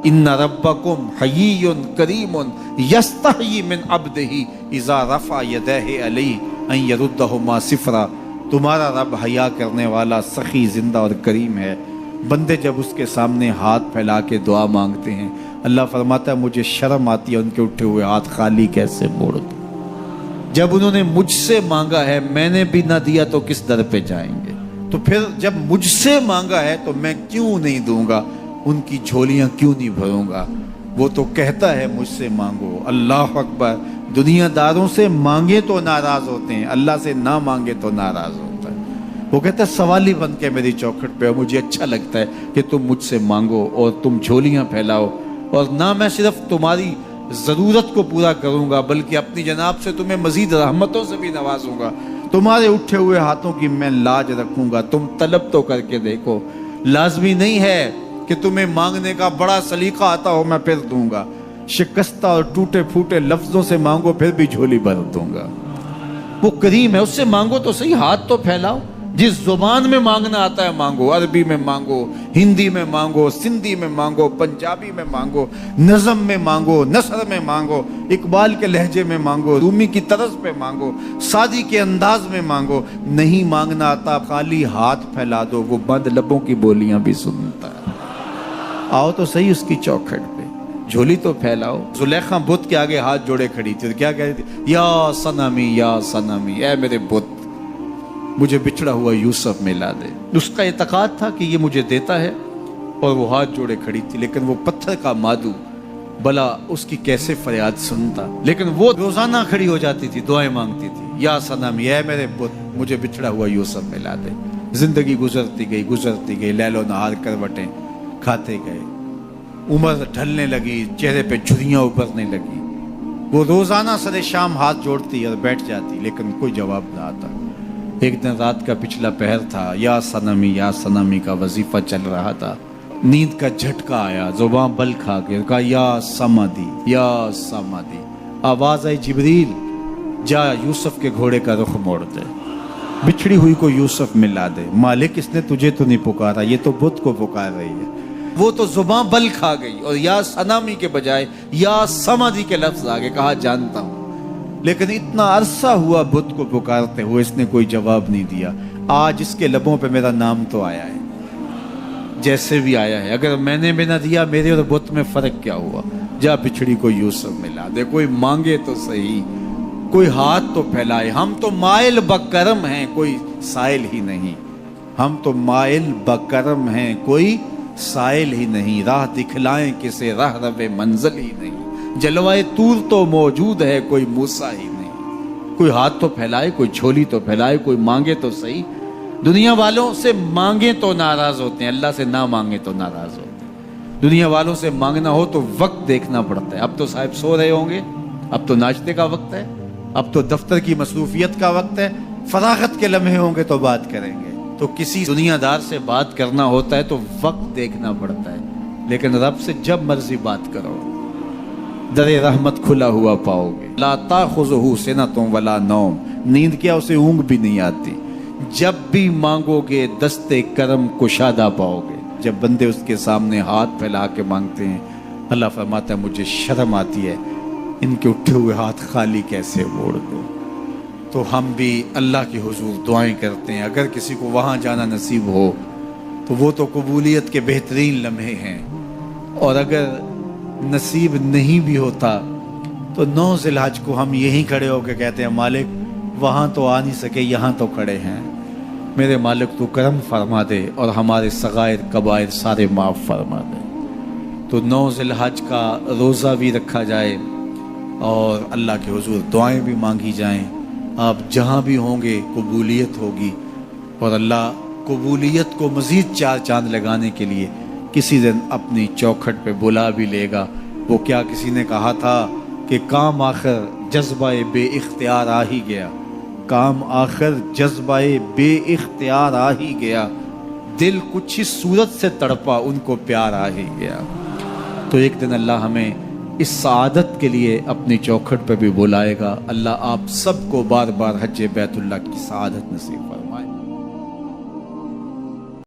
इन्ना रब्बकुम हय्युन करीमुन यस्तही मिन अब्दिही इज़ा रफ़ा यदैहि अलैहि अन यरुद्दहुमा सिफ़रा। तुम्हारा रब हया करने वाला, सखी, जिंदा और करीम है। बंदे जब उसके सामने हाथ फैला के दुआ मांगते हैं, अल्लाह फरमाता है मुझे शर्म आती है उनके उठे हुए हाथ खाली कैसे मोड़ दूं। जब उन्होंने मुझसे मांगा है, मैंने भी ना दिया तो किस दर पे जाएंगे। तो फिर जब मुझसे मांगा है तो मैं क्यों नहीं दूंगा, उनकी झोलियां क्यों नहीं भरूंगा। वो तो कहता है मुझसे मांगो। अल्लाह अकबर। दुनियादारों से मांगे तो नाराज होते हैं, अल्लाह से ना मांगे तो नाराज होता है। वो कहता है सवाली बन के मेरी चौखट पे हो, मुझे अच्छा लगता है कि तुम मुझसे मांगो और तुम झोलियां फैलाओ, और ना मैं सिर्फ तुम्हारी ज़रूरत को पूरा करूंगा बल्कि अपनी जनाब से तुम्हें मजीद रहमतों से भी नवाजूंगा। तुम्हारे उठे हुए हाथों की मैं लाज रखूंगा, तुम तलब तो करके देखो। लाजमी नहीं है कि तुम्हें मांगने का बड़ा सलीका आता हो मैं फिर दूंगा। शिकस्ता और टूटे फूटे लफ्जों से मांगो फिर भी झोली भर दूंगा। वो करीम है, उससे मांगो तो सही, हाथ तो फैलाओ। जिस जुबान में मांगना आता है मांगो, अरबी में मांगो, हिंदी में मांगो, सिंधी में मांगो, पंजाबी में मांगो, नज़म में मांगो, नसर में मांगो, इकबाल के लहजे में मांगो, रूमी की तरज पे मांगो, सादी के अंदाज में मांगो। नहीं मांगना आता, खाली हाथ फैला दो, वो बंद लबों की बोलियां भी सुनता है। आओ तो सही उसकी चौखट पे, झोली तो फैलाओ। जुलेखा बुत के आगे हाथ जोड़े खड़ी थी, क्या कह रही थी? या सनमी, या सनमी, ऐ मेरे बुत, मुझे बिछड़ा हुआ यूसुफ मिला दे। उसका इतकाद था कि ये मुझे देता है, और वो हाथ जोड़े खड़ी थी। लेकिन वो पत्थर का मादू, भला उसकी कैसे फरियाद सुनता। लेकिन वो रोजाना खड़ी हो जाती थी, दुआएं मांगती थी, या सनम, ये मेरे बुत, मुझे बिछड़ा हुआ यूसुफ मिला दे। जिंदगी गुजरती गई, लैलो नहार करवटें खाते गए। उम्र ढलने लगी, चेहरे पे झुर्रियां उभरने लगी। वो रोजाना सरे शाम हाथ जोड़ती और बैठ जाती, लेकिन कोई जवाब ना आता। एक दिन रात का पिछला पहर था, या सनमी का वजीफा चल रहा था। नींद का झटका आया, जुबान बल खा के कहा या समादी, या समादी। आवाज आई, जिब्रील जा यूसुफ के घोड़े का रुख मोड़ दे, बिछड़ी हुई को यूसुफ मिला दे। मालिक इसने तुझे तो नहीं पुकारा, ये तो बुत को पुकार रही है। वो तो जुबान बल खा गई और या सनामी के बजाय या समादी के लफ्ज आगे कहा जानता हूं। लेकिन इतना अरसा हुआ बुत को पुकारते हुए, इसने कोई जवाब नहीं दिया। आज इसके लबों पे मेरा नाम तो आया है, जैसे भी आया है। अगर मैंने भी ना दिया, मेरे और बुत में फर्क क्या हुआ। जा बिछड़ी को यूसुफ मिला दे। कोई मांगे तो सही, कोई हाथ तो फैलाए। हम तो माइल बकरम हैं, कोई साइल ही नहीं। हम तो माइल बकरम हैं, कोई साइल ही नहीं। राह दिखलाएं किसे, राह रवे मंजिल ही नहीं। जलवाए तूर तो मौजूद है, कोई मूसा ही नहीं। कोई हाथ तो फैलाए, कोई झोली तो फैलाए, कोई मांगे तो सही। दुनिया वालों से मांगे तो नाराज होते हैं, अल्लाह से ना मांगे तो नाराज होते हैं। दुनिया वालों से मांगना हो तो वक्त देखना पड़ता है। अब तो साहब सो रहे होंगे, अब तो नाश्ते का वक्त है, अब तो दफ्तर की मसरूफियत का वक्त है। फरागत के लम्हे होंगे तो बात करेंगे। तो किसी दुनियादार से बात करना होता है तो वक्त देखना पड़ता है। लेकिन रब से जब मर्जी बात करो, दरे रहमत खुला हुआ पाओगे। ला ताखुज़ुहु सिनतुन वला नौम, नींद क्या, उसे ऊँग भी नहीं आती। जब भी मांगोगे दस्ते करम कुशादा पाओगे। जब बंदे उसके सामने हाथ फैला के मांगते हैं, अल्लाह फरमाता है मुझे शर्म आती है, इनके उठे हुए हाथ खाली कैसे मोड़ दूं। तो हम भी अल्लाह के हुजूर दुआएं करते हैं। अगर किसी को वहाँ जाना नसीब हो तो वो तो कबूलियत के बेहतरीन लम्हे हैं, और अगर नसीब नहीं भी होता तो 9 ज़िलहज को हम यहीं खड़े होकर कहते हैं मालिक वहाँ तो आ नहीं सके, यहाँ तो खड़े हैं। मेरे मालिक तू करम फरमा दे और हमारे सगायर कबायर सारे माफ़ फरमा दे। तो 9 ज़िलहज का रोज़ा भी रखा जाए और अल्लाह के हुजूर दुआएं भी मांगी जाएं। आप जहाँ भी होंगे कबूलियत होगी, और अल्लाह कबूलियत को मज़ीद 4 चांद लगाने के लिए किसी दिन अपनी चौखट पे बुला भी लेगा। वो क्या किसी ने कहा था कि काम आखिर जज्बाए बेइख्तियार आ ही गया, काम आखिर जज्बाए बेइख्तियार आ ही गया, दिल कुछ इस सूरत से तड़पा उनको प्यार आ ही गया। तो एक दिन अल्लाह हमें इस सआदत के लिए अपनी चौखट पे भी बुलाएगा। अल्लाह आप सबको बार बार हज बैतुल्लाह की सआदत नसीब फरमाए।